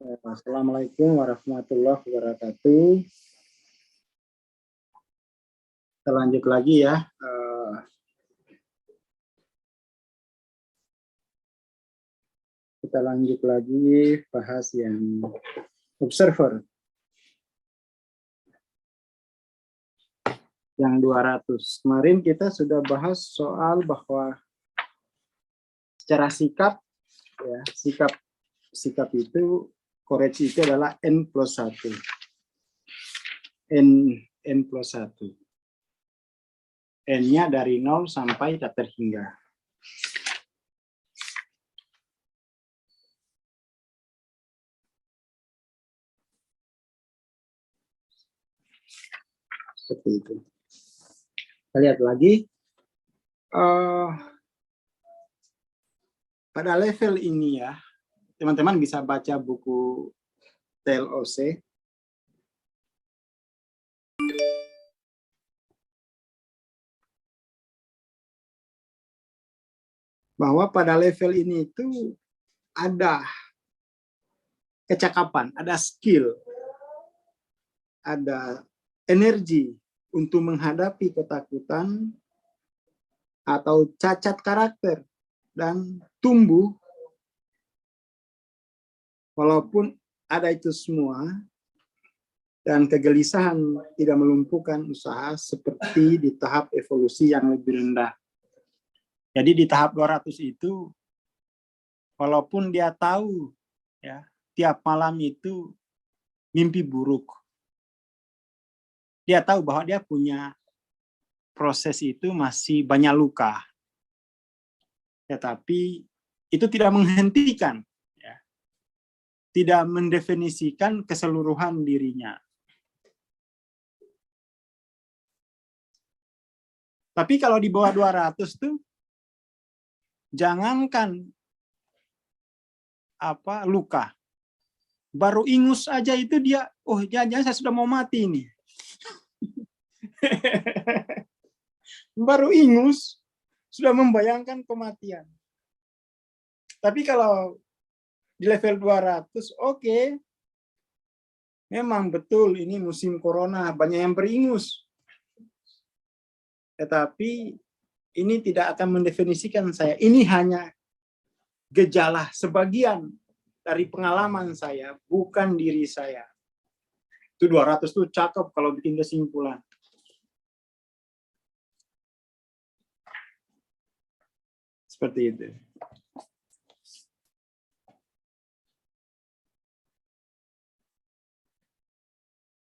Assalamualaikum warahmatullahi wabarakatuh. Kita lanjut lagi ya. Kita lanjut lagi bahas yang observer. Yang 200. Kemarin kita sudah bahas soal bahwa secara sikap, ya, sikap itu, koreksi itu adalah N+1. N+1. N-nya dari 0 sampai tak terhingga. Seperti itu. Kita lihat lagi. Pada level ini ya, teman-teman bisa baca buku TLOC. Bahwa pada level ini itu ada kecakapan, ada skill, ada energi untuk menghadapi ketakutan atau cacat karakter dan tumbuh. Walaupun ada itu semua dan kegelisahan tidak melumpuhkan usaha seperti di tahap evolusi yang lebih rendah. Jadi di tahap 200 itu, walaupun dia tahu ya tiap malam itu mimpi buruk, dia tahu bahwa dia punya proses itu masih banyak luka, tetapi itu tidak menghentikan, ya, tidak mendefinisikan keseluruhan dirinya. Tapi kalau di bawah 200 tuh jangankan luka, baru ingus aja itu dia, oh jangan saya sudah mau mati ini. Baru ingus sudah membayangkan kematian. Tapi kalau di level 200, oke, memang betul ini musim corona, banyak yang beringus. Tetapi ini tidak akan mendefinisikan saya. Ini hanya gejala sebagian dari pengalaman saya, bukan diri saya. Itu 200 tuh cakep kalau bikin kesimpulan. Seperti itu.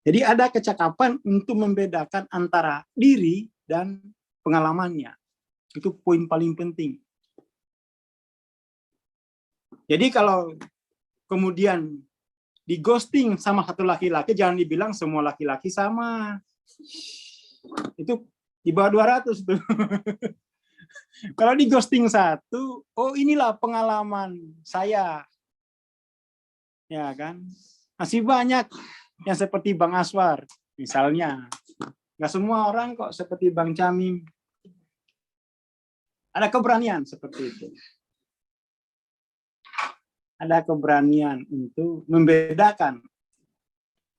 Jadi ada kecakapan untuk membedakan antara diri dan pengalamannya. Itu poin paling penting. Jadi kalau kemudian di ghosting sama satu laki-laki, jangan dibilang semua laki-laki sama. Itu di bawah 200 tuh. Kalau di ghosting satu, oh inilah pengalaman saya. Ya kan? Masih banyak yang seperti Bang Aswar, misalnya. Nggak semua orang kok seperti Bang Camim. Ada keberanian seperti itu. Ada keberanian untuk membedakan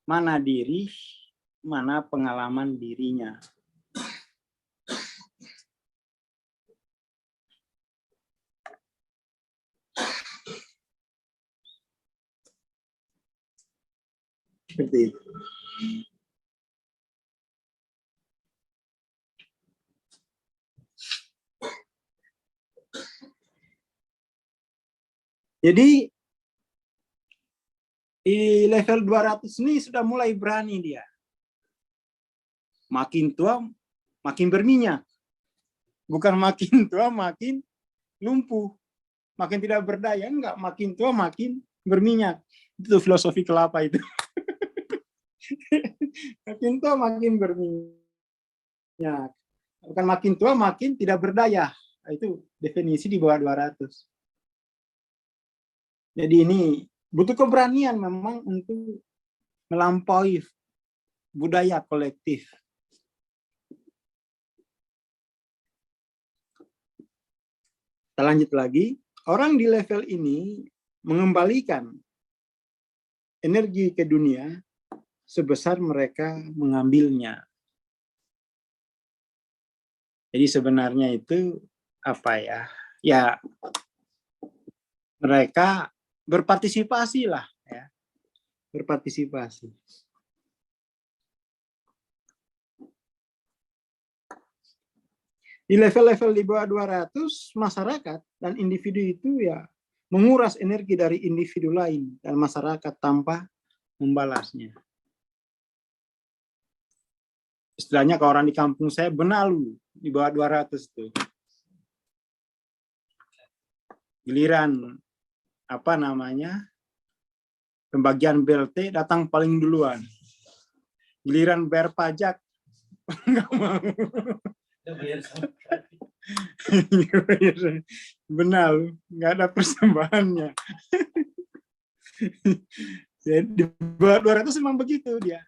mana diri, mana pengalaman dirinya. Seperti itu. Jadi di level 200 ini sudah mulai berani dia. Makin tua, makin berminyak. Bukan makin tua, makin lumpuh. Makin tidak berdaya, enggak. Makin tua, makin berminyak. Itu filosofi kelapa itu. Makin tua, makin berminyak. Bukan makin tua, makin tidak berdaya. Itu definisi di bawah 200. Jadi ini butuh keberanian memang untuk melampaui budaya kolektif. Kita lanjut lagi. Orang di level ini mengembalikan energi ke dunia sebesar mereka mengambilnya. Jadi sebenarnya itu apa ya? Ya mereka berpartisipasi lah ya. Berpartisipasi. Di level-level di bawah 200, masyarakat dan individu itu ya menguras energi dari individu lain dan masyarakat tanpa membalasnya. Istilahnya kalau orang di kampung saya benalu di bawah 200 tuh. Giliran apa namanya? Pembagian BLT datang paling duluan. Giliran bayar pajak nggak mau. Benar, nggak ada persembahannya. Di bawah 200 memang begitu dia.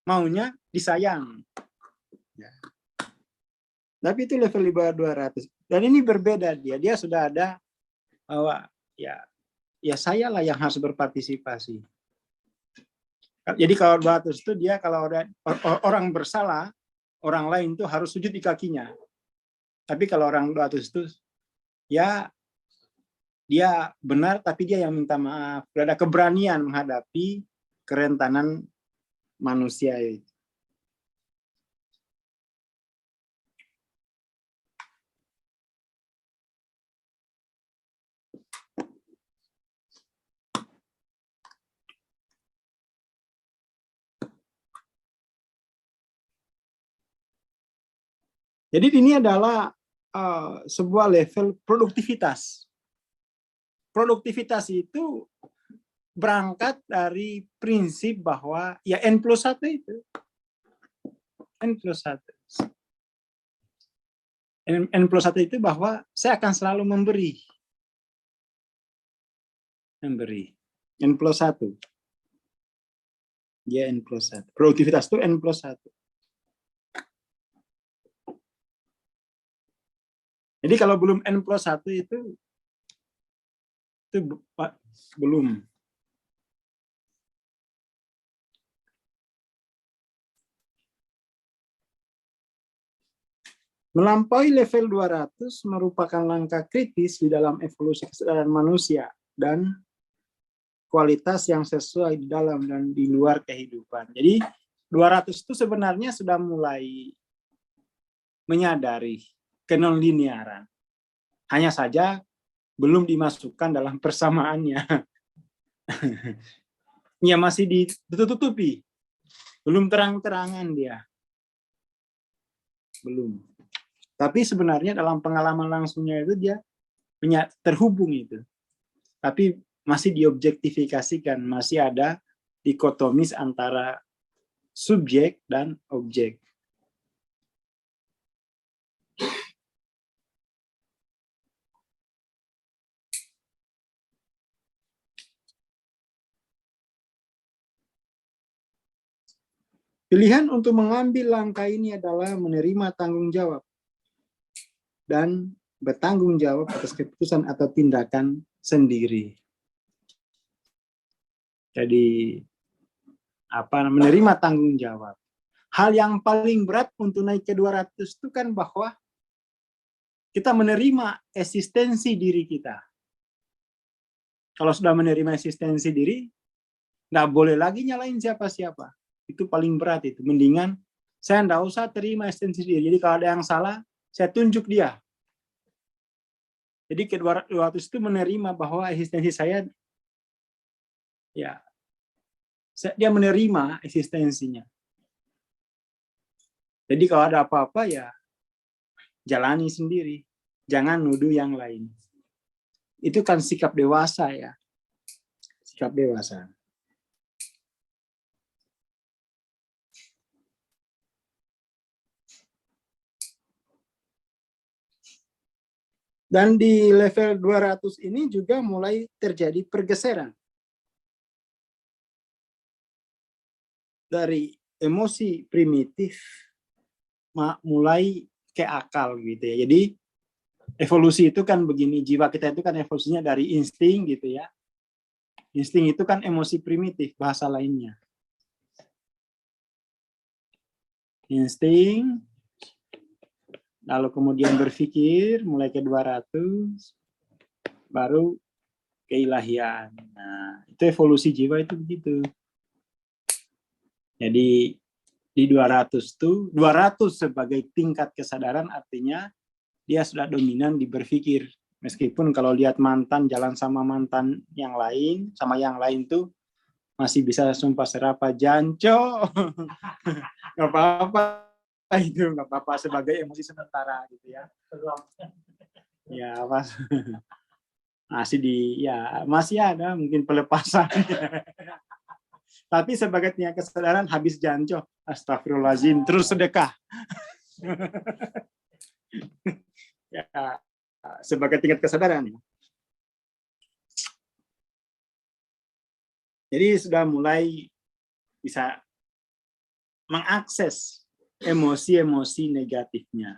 Maunya disayang. Ya. Tapi itu level di bawah 200. Dan ini berbeda dia. Dia sudah ada bahwa ya saya lah yang harus berpartisipasi. Jadi kalau 200 itu dia kalau ada orang bersalah, orang lain tuh harus sujud di kakinya. Tapi kalau orang 200 itu ya dia benar tapi dia yang minta maaf. Ada keberanian menghadapi kerentanan manusia itu. Jadi ini adalah sebuah level produktivitas. Produktivitas itu berangkat dari prinsip bahwa ya N+1 itu. N+1. N+1 itu bahwa saya akan selalu memberi. Memberi. N+1. Ya N+1. Produktivitas itu N+1. Jadi kalau belum N+1 itu belum. Melampaui level 200 merupakan langkah kritis di dalam evolusi kesadaran manusia dan kualitas yang sesuai di dalam dan di luar kehidupan. Jadi 200 itu sebenarnya sudah mulai menyadari kenonlinearan. Hanya saja belum dimasukkan dalam persamaannya. Ya masih ditutupi. Belum terang-terangan dia. Belum. Tapi sebenarnya dalam pengalaman langsungnya itu dia terhubung itu. Tapi masih diobjektifikasikan, masih ada dikotomis antara subjek dan objek. Pilihan untuk mengambil langkah ini adalah menerima tanggung jawab dan bertanggung jawab atas keputusan atau tindakan sendiri. Jadi menerima tanggung jawab. Hal yang paling berat untuk naik ke 200 itu kan bahwa kita menerima eksistensi diri kita. Kalau sudah menerima eksistensi diri, nggak boleh lagi nyalain siapa-siapa. Itu paling berat itu. Mendingan saya nggak usah terima eksistensi diri. Jadi kalau ada yang salah, saya tunjuk dia. Jadi ke 200 itu menerima bahwa eksistensi saya, ya, dia menerima eksistensinya. Jadi kalau ada apa-apa ya jalani sendiri, jangan nuduh yang lain. Itu kan sikap dewasa ya, sikap dewasa. Dan di level 200 ini juga mulai terjadi pergeseran. Dari emosi primitif mulai ke akal gitu ya. Jadi evolusi itu kan begini, jiwa kita itu kan evolusinya dari insting gitu ya. Insting itu kan emosi primitif, bahasa lainnya. Insting, lalu kemudian berpikir, mulai ke 200, baru keilahian. Nah, itu evolusi jiwa itu begitu. Jadi di 200 itu, 200 sebagai tingkat kesadaran artinya dia sudah dominan di berpikir. Meskipun kalau lihat mantan jalan sama mantan yang lain, sama yang lain tuh masih bisa sumpah serapa janco. Nggak apa-apa itu, nggak apa-apa sebagai emosi sementara gitu ya. Ya, pas masih masih ada mungkin pelepasan. Tapi sebagai tingkat kesadaran habis janco, astagfirullahaladzim, terus sedekah. Ya, sebagai tingkat kesadaran. Jadi sudah mulai bisa mengakses emosi-emosi negatifnya.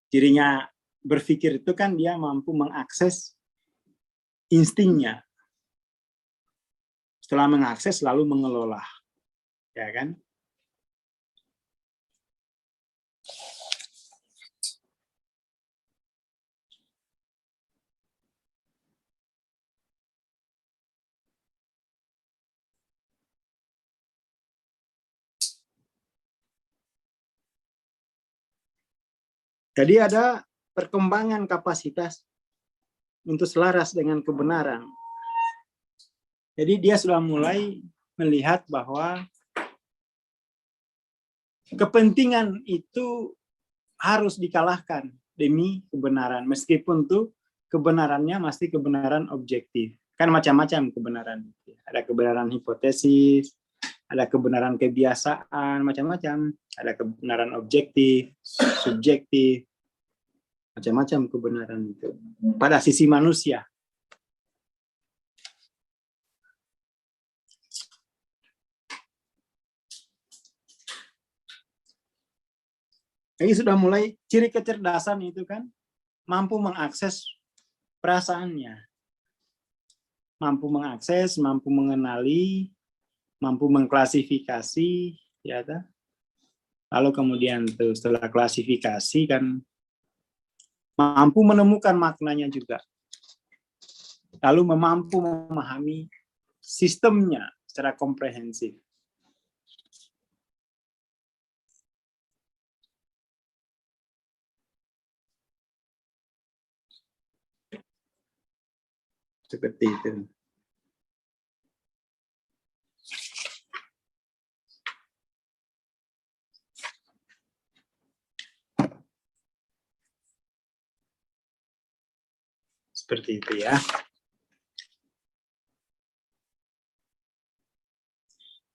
Cirinya berpikir itu kan dia mampu mengakses instingnya. Setelah mengakses lalu mengelola. Ya kan? Jadi ada perkembangan kapasitas untuk selaras dengan kebenaran. Jadi dia sudah mulai melihat bahwa kepentingan itu harus dikalahkan demi kebenaran. Meskipun tuh kebenarannya masih kebenaran objektif. Kan macam-macam kebenaran. Ada kebenaran hipotesis, ada kebenaran kebiasaan, macam-macam. Ada kebenaran objektif, subjektif, macam-macam kebenaran itu. Pada sisi manusia. Ini sudah mulai ciri kecerdasan itu kan mampu mengakses perasaannya. Mampu mengakses, mampu mengenali, mampu mengklasifikasi, ya kan? Lalu kemudian tuh setelah klasifikasi kan mampu menemukan maknanya juga. Lalu mampu memahami sistemnya secara komprehensif. Seperti itu. Seperti itu ya.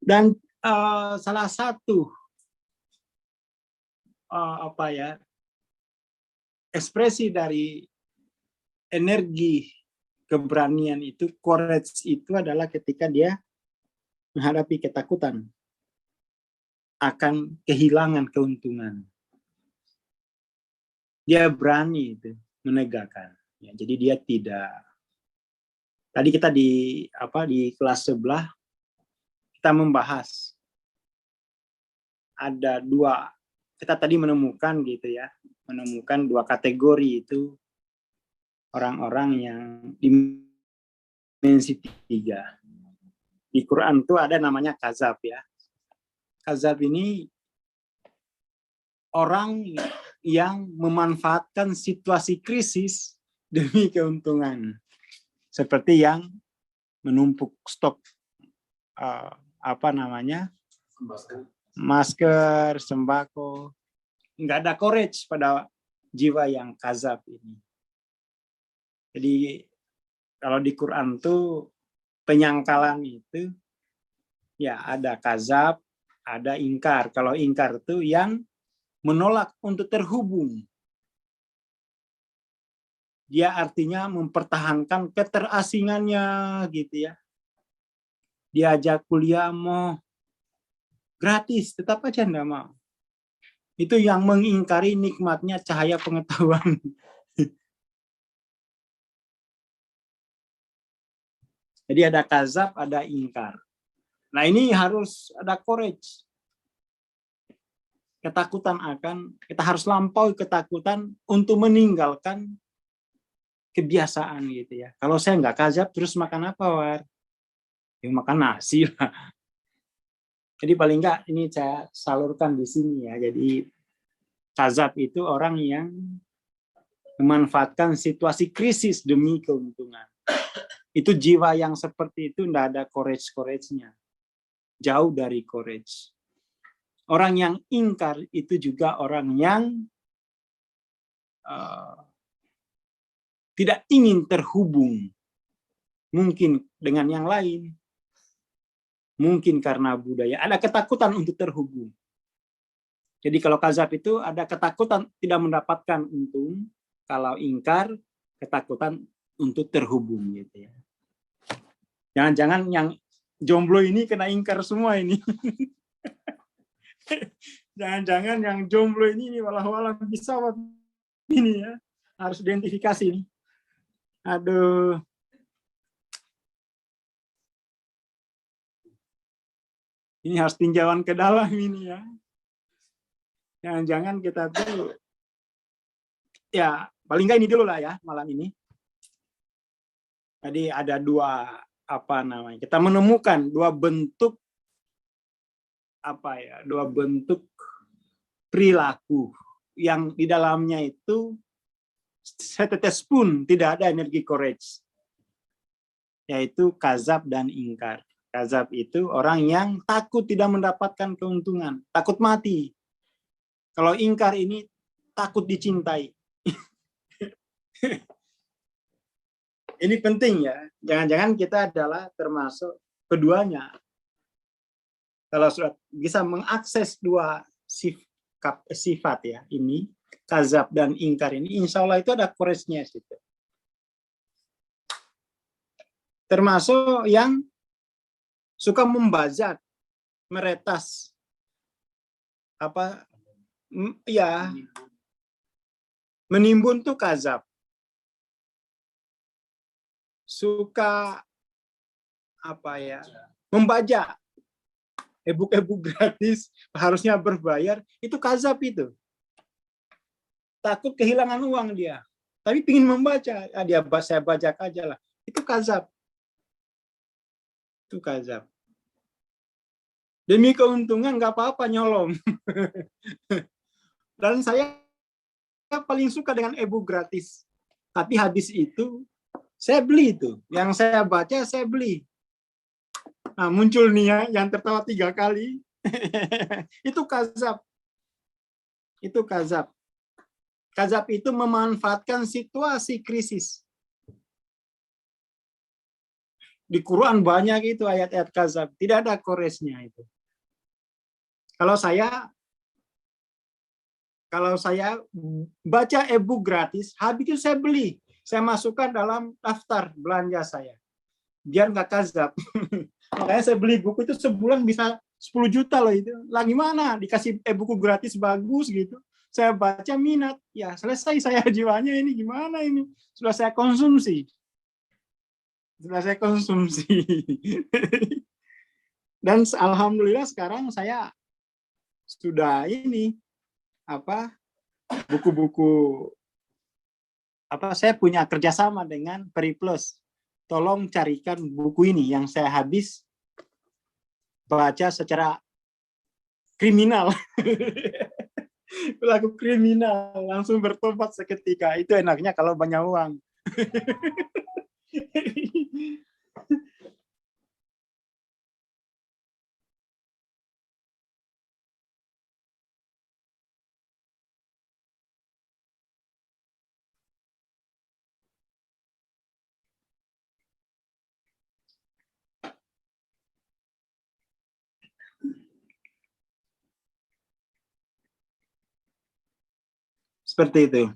Dan salah satu ekspresi dari energi keberanian itu, courage itu adalah ketika dia menghadapi ketakutan akan kehilangan keuntungan. Dia berani itu menegakkan. Ya, jadi dia tidak. Tadi kita di kelas sebelah kita membahas ada dua. Kita tadi menemukan gitu ya, menemukan dua kategori itu orang-orang yang dimensi 3. Di Quran itu ada namanya kazab ya. Kazab ini orang yang memanfaatkan situasi krisis demi keuntungan. Seperti yang menumpuk stok masker, sembako. Nggak ada courage pada jiwa yang kazab ini. Jadi kalau di Quran tuh penyangkalan itu ya ada kazab, ada ingkar. Kalau ingkar tuh yang menolak untuk terhubung. Dia artinya mempertahankan keterasingannya gitu ya. Diajak kuliah mau gratis, tetap aja enggak mau. Itu yang mengingkari nikmatnya cahaya pengetahuan. Jadi ada kazab, ada ingkar. Nah ini harus ada courage. Ketakutan kita harus lampaui ketakutan untuk meninggalkan kebiasaan gitu ya. Kalau saya nggak kazab terus makan apa, War? Ya, makan nasi lah. Jadi paling nggak ini saya salurkan di sini ya. Jadi kazab itu orang yang memanfaatkan situasi krisis demi keuntungan. Itu jiwa yang seperti itu tidak ada courage-nya. Jauh dari courage. Orang yang ingkar itu juga orang yang tidak ingin terhubung mungkin dengan yang lain. Mungkin karena budaya. Ada ketakutan untuk terhubung. Jadi kalau kazab itu ada ketakutan tidak mendapatkan untung. Kalau ingkar, ketakutan untuk terhubung. Gitu ya. Jangan-jangan yang jomblo ini kena ingkar semua ini. Jangan-jangan yang jomblo ini walau-walau bisa ini ya. Harus identifikasi ini. Aduh. Ini harus tinjauan ke dalam ini ya. Jangan-jangan kita tuh ya paling nggak ini dulu lah ya malam ini. Tadi ada kita menemukan dua bentuk perilaku yang di dalamnya itu setetes pun tidak ada energi courage, yaitu kazab dan ingkar. Kazab itu orang yang takut tidak mendapatkan keuntungan, takut mati. Kalau ingkar ini takut dicintai. Ini penting ya. Jangan-jangan kita adalah termasuk keduanya. Kalau sudah bisa mengakses dua sifat ya, ini kazab dan ingkar ini, insya Allah itu ada courage-nya situ. Termasuk yang suka membazar, meretas, menimbun tuh kazab. Suka membajak e-book gratis harusnya berbayar, itu kazab itu. Takut kehilangan uang dia, tapi ingin membaca, saya bajak aja lah. Itu kazab. Itu kazab. Demi keuntungan nggak apa-apa nyolong. Dan saya paling suka dengan e-book gratis. Tapi habis itu saya beli itu. Yang saya baca saya beli. Nah, muncul nih ya yang tertawa 3 kali. Itu kazab. Itu kazab. Kazab itu memanfaatkan situasi krisis. Di Quran banyak itu ayat-ayat kazab. Tidak ada courage-nya itu. Kalau saya baca e-book gratis, habis itu saya beli. Saya masukkan dalam daftar belanja saya. Biar nggak kazab. Makanya saya beli buku itu sebulan bisa 10 juta loh itu. Lah gimana? Dikasih e-buku gratis bagus gitu. Saya baca minat. Ya selesai saya jiwanya ini gimana ini. Sudah saya konsumsi. Dan alhamdulillah sekarang saya sudah ini buku-buku saya punya kerjasama dengan Periplus. Tolong carikan buku ini yang saya habis baca secara kriminal. Pelaku kriminal langsung bertobat seketika. Itu enaknya kalau banyak uang. Seperti itu.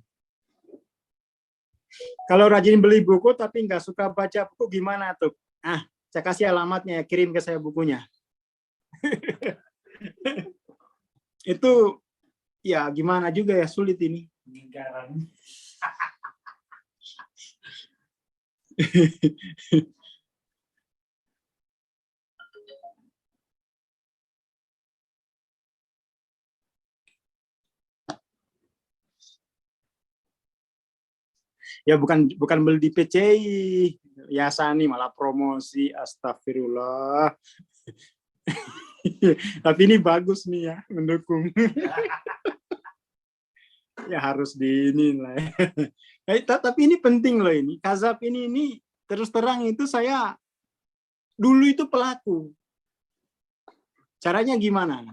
Kalau rajin beli buku tapi nggak suka baca buku gimana tuh? Saya kasih alamatnya, kirim ke saya bukunya. Itu ya gimana juga ya, sulit ini. Ya bukan beli di PCI. Ya Sani malah promosi, astagfirullah. Tapi ini bagus nih ya, mendukung. Ya harus di ini lah. Tapi ini penting loh ini. Kazab ini terus terang itu saya dulu itu pelaku. Caranya gimana?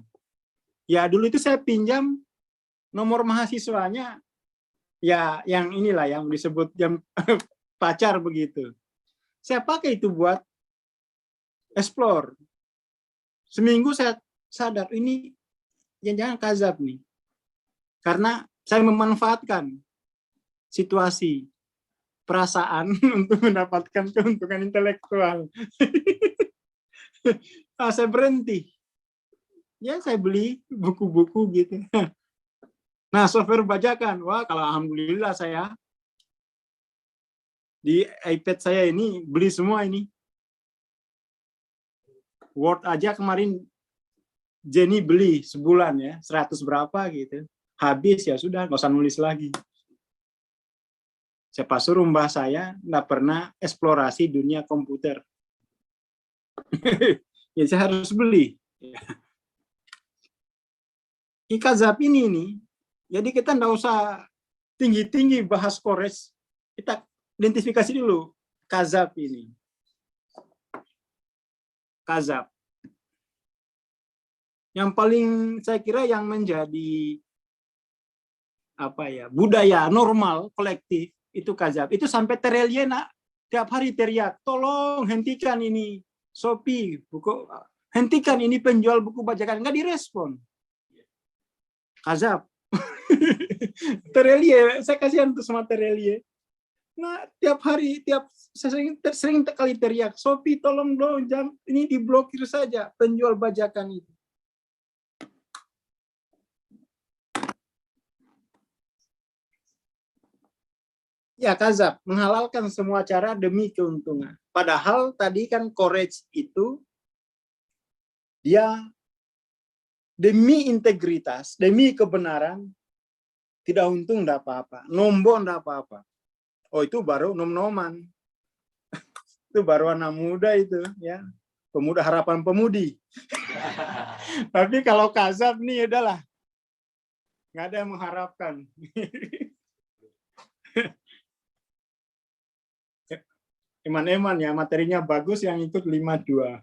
Ya dulu itu saya pinjam nomor mahasiswanya, ya yang inilah yang disebut jam pacar begitu. Saya pakai itu buat explore. Seminggu saya sadar ini jangan kazab nih. Karena saya memanfaatkan situasi, perasaan untuk mendapatkan keuntungan intelektual. Saya berhenti. Ya saya beli buku-buku gitu. Nah, software bajakan. Wah, kalau alhamdulillah saya di iPad saya ini beli semua ini. Word aja kemarin Jenny beli sebulan ya, 100 berapa gitu. Habis ya sudah, nggak usah nulis lagi. Siapa suruh mbah saya nggak pernah eksplorasi dunia komputer. Ya saya harus beli. Kazab ini nih, jadi kita nggak usah tinggi-tinggi bahas kores. Kita identifikasi dulu kazab ini. Kazab. Yang paling saya kira yang menjadi apa ya, budaya normal kolektif itu kazab. Itu sampai Terelie nak tiap hari teriak, tolong hentikan ini Shopee buku, hentikan ini penjual buku bajakan, nggak direspon. Kazab. Terelie, saya kasihan tuh sama Terelie. Nah, tiap hari, saya sering kali teriak, Shopee tolong dong, jangan, ini diblokir saja penjual bajakan itu. Ya, kazab, menghalalkan semua cara demi keuntungan. Padahal tadi kan courage itu dia demi integritas, demi kebenaran, tidak untung enggak apa-apa, nombor enggak apa-apa. Oh, itu baru nom-noman. Itu baru anak muda itu, ya. Pemuda harapan pemudi. Tapi kalau kazab nih udahlah. Nggak ada yang mengharapkan. Eman-eman ya, materinya bagus yang ikut 52.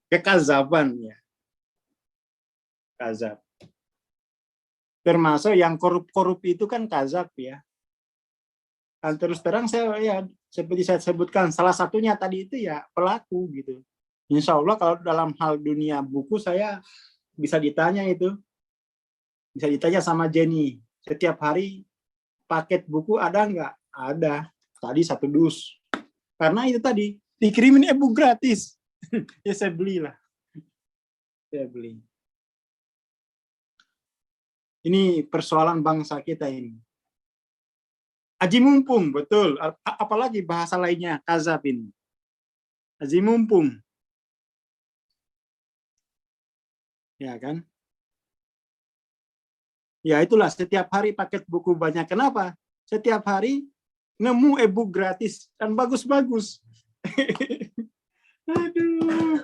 Kekazaban ya. Kazab. Termasuk yang korup-korup itu kan kazab ya. Dan terus terang saya ya seperti saya sebutkan salah satunya tadi itu ya pelaku gitu. Insya Allah kalau dalam hal dunia buku saya bisa ditanya itu. Bisa ditanya sama Jenny. Setiap hari paket buku ada nggak? Ada. Tadi 1 dus. Karena itu tadi dikirimin e-book gratis. Ya saya belilah. Saya beli. Ini persoalan bangsa kita ini. Aji mumpung, betul. Apalagi bahasa lainnya, kazab ini. Aji mumpung. Ya kan? Ya itulah, setiap hari paket buku banyak. Kenapa? Setiap hari nemu e-book gratis dan bagus-bagus. Aduh.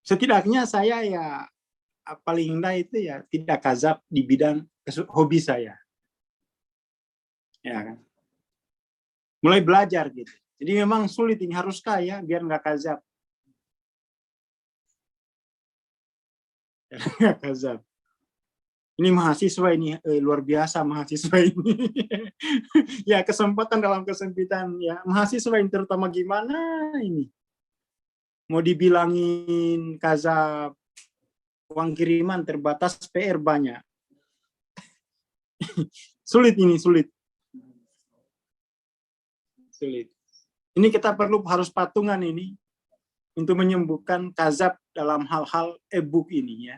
Setidaknya saya ya paling enggak itu ya tidak kazab di bidang hobi saya. Ya kan? Mulai belajar gitu. Jadi memang sulit ini, harus kaya biar nggak kazab. Kazab. Ini mahasiswa ini luar biasa mahasiswa ini. Ya kesempatan dalam kesempitan ya mahasiswa ini terutama gimana ini. Mau dibilangin kazab, uang kiriman terbatas, PR banyak. Sulit ini, sulit. Sulit. Ini kita harus patungan ini untuk menyembuhkan kazab dalam hal-hal e-book ini ya.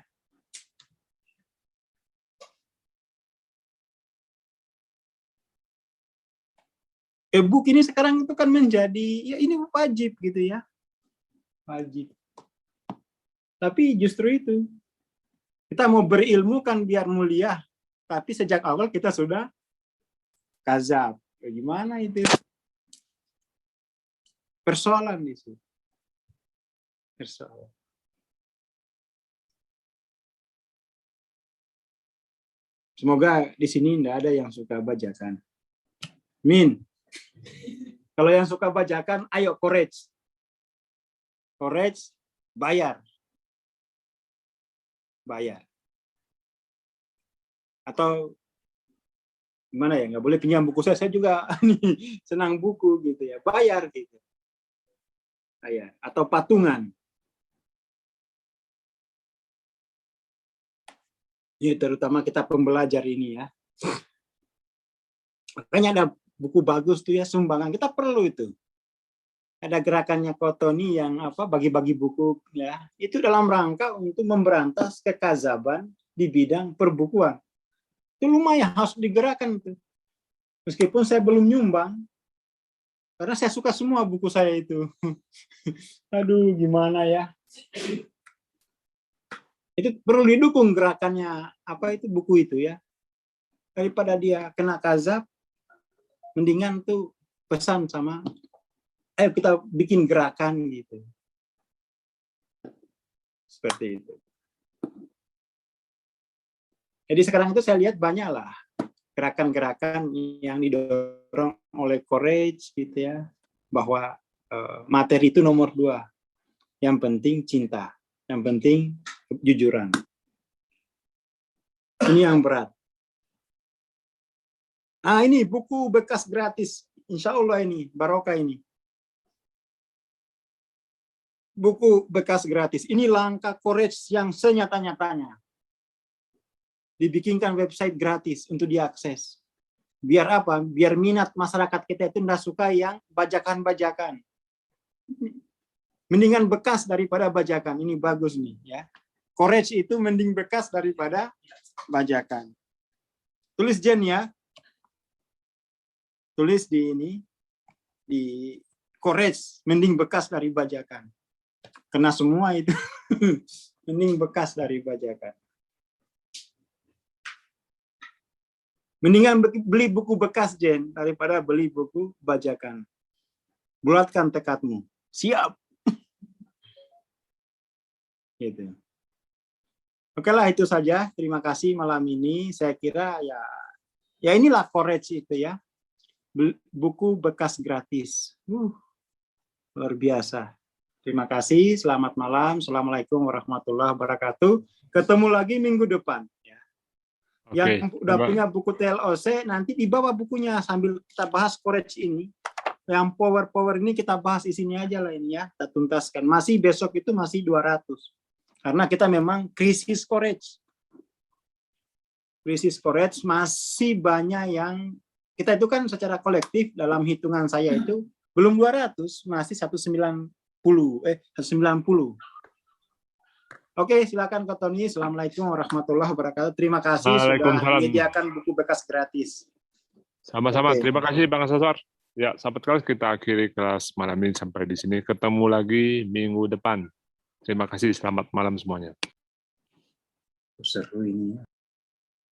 E-book ini sekarang itu kan menjadi ya ini wajib gitu ya. Wajib. Tapi justru itu Kita mau berilmu kan biar mulia, tapi sejak awal kita sudah kazab. Gimana itu? Persoalan di situ. Persoalan. Semoga di sini tidak ada yang suka bajakan. Min. Kalau yang suka bajakan, ayo courage. Courage, bayar. Bayar. Atau gimana ya, nggak boleh pinjam buku saya juga nih, senang buku gitu ya, bayar gitu. Bayar. Atau patungan. Ini terutama kita pembelajar ini ya. Makanya ada buku bagus tuh ya, sumbangan. Kita perlu itu. Ada gerakannya Kotoni yang apa bagi-bagi buku ya. Itu dalam rangka untuk memberantas kekazaban di bidang perbukuan. Itu lumayan harus digerakkan itu. Meskipun saya belum nyumbang. Karena saya suka semua buku saya itu. Aduh, gimana ya. Itu perlu didukung gerakannya apa itu buku itu ya. Daripada dia kena kazab, mendingan tuh pesan sama ayo kita bikin gerakan gitu. Seperti itu. Jadi sekarang itu saya lihat banyak lah gerakan-gerakan yang didorong oleh Courage gitu ya, bahwa materi itu nomor 2. Yang penting cinta, yang penting kejujuran. Ini yang berat. Ah, ini buku bekas gratis. Insya Allah ini, barokah ini. Buku bekas gratis. Ini langkah Courage yang senyata-nyatanya. Dibikinkan website gratis untuk diakses. Biar apa? Biar minat masyarakat kita itu tidak suka yang bajakan-bajakan. Mendingan bekas daripada bajakan. Ini bagus nih ya. Courage itu mending bekas daripada bajakan. Tulis Jen ya. Tulis di ini, di Courage, mending bekas dari bajakan. Kena semua itu. Mending bekas dari bajakan. Mendingan beli buku bekas, Jen, daripada beli buku bajakan. Bulatkan tekadmu. Siap. Gitu. Oke lah, itu saja. Terima kasih malam ini. Saya kira ya inilah Courage itu ya. Buku bekas gratis. Luar biasa. Terima kasih. Selamat malam. Assalamualaikum warahmatullahi wabarakatuh. Ketemu lagi minggu depan. Ya. Yang udah punya buku TLOC, nanti dibawa bukunya sambil kita bahas Courage ini. Yang power ini kita bahas isinya aja lah ini ya. Kita tuntaskan. Masih besok itu masih 200. Karena kita memang krisis Courage. Krisis Courage masih banyak yang kita itu kan secara kolektif dalam hitungan saya itu belum 200, masih 190. Oke, silakan Kak Tony. Assalamualaikum warahmatullahi wabarakatuh. Terima kasih sudah menyediakan buku bekas gratis. Sama-sama. Terima kasih Bang Asasor. Ya, sahabat kelas, kita akhiri kelas malam ini sampai di sini. Ketemu lagi minggu depan. Terima kasih. Selamat malam semuanya. Seru ini.